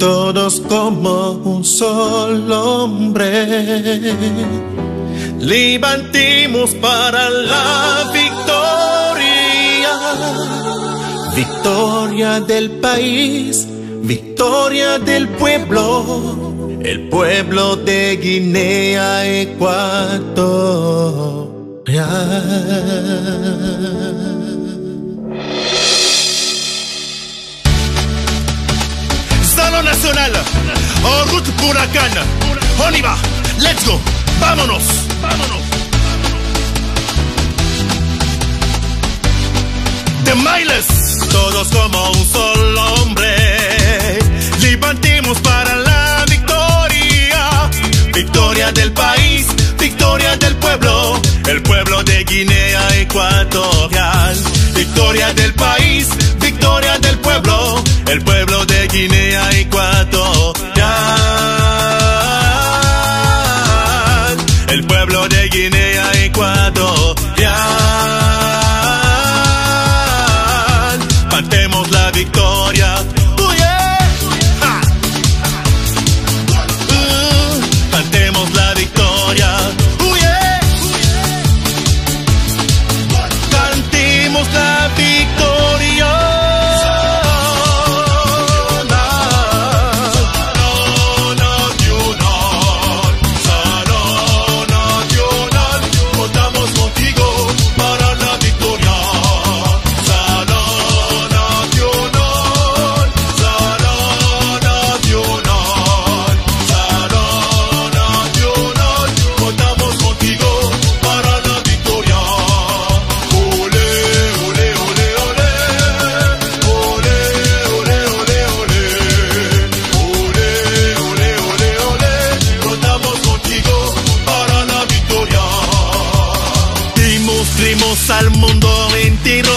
todos como un solo hombre, levantimos para la victoria, victoria del país, victoria del pueblo, el pueblo de Guinea Ecuatorial. Salón Nacional, en route pour la Cannes. On y va, let's go, vámonos, vámonos. De Miles, todos como un solo hombre, levantimos para la victoria, victoria del país, victoria del pueblo, el pueblo de Guinea Ecuatorial. Victoria del país, victoria del pueblo, el pueblo de Guinea Ecuatorial, el pueblo de Guinea Ecuatorial. Cantemos la victoria. Cantemos la victoria. Cantemos la victoria. Al mundo entero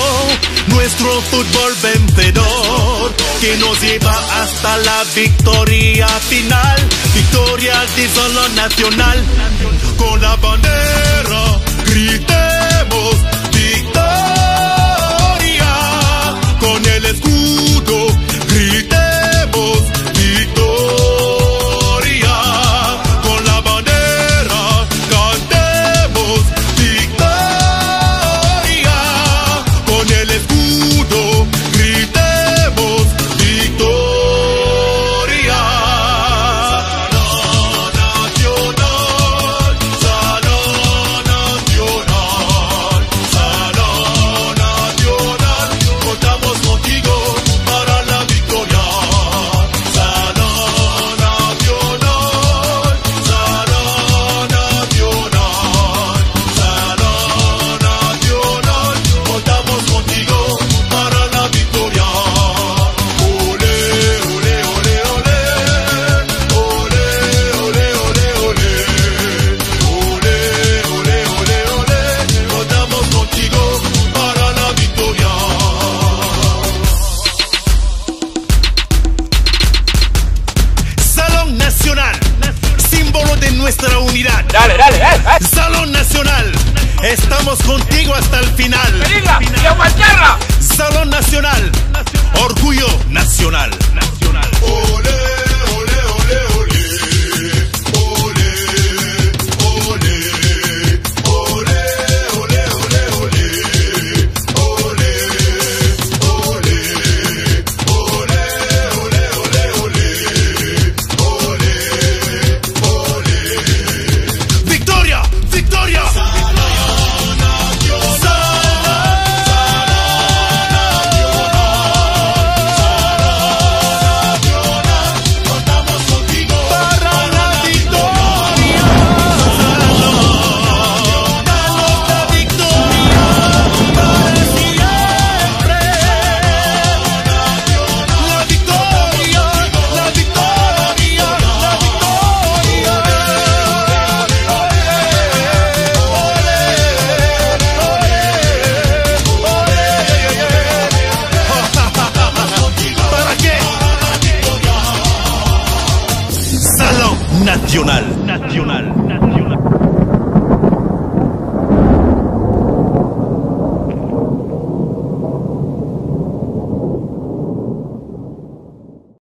nuestro fútbol vencedor, que nos lleva hasta la victoria final, victoria del Salón Nacional. Con la bandera gritemos victoria, con el escudo gritemos victoria, con la bandera cantemos victoria, con el escudo gritemos victoria. Salón Nacional, Salón Nacional, Salón Nacional, contamos contigo para la victoria. Salón Nacional, Salón Nacional, Salón Nacional, contamos contigo para la victoria. Ole, ole, ole, ole, ole, ole, ole, ole, ole, ole, ole, ole, contamos contigo para la victoria. Salón Nacional, símbolo de nuestra unidad. Dale, dale, Salón Nacional, estamos contigo hasta el final. ¡Venga! ¡Y aguantarla! Salón Nacional, orgullo nacional.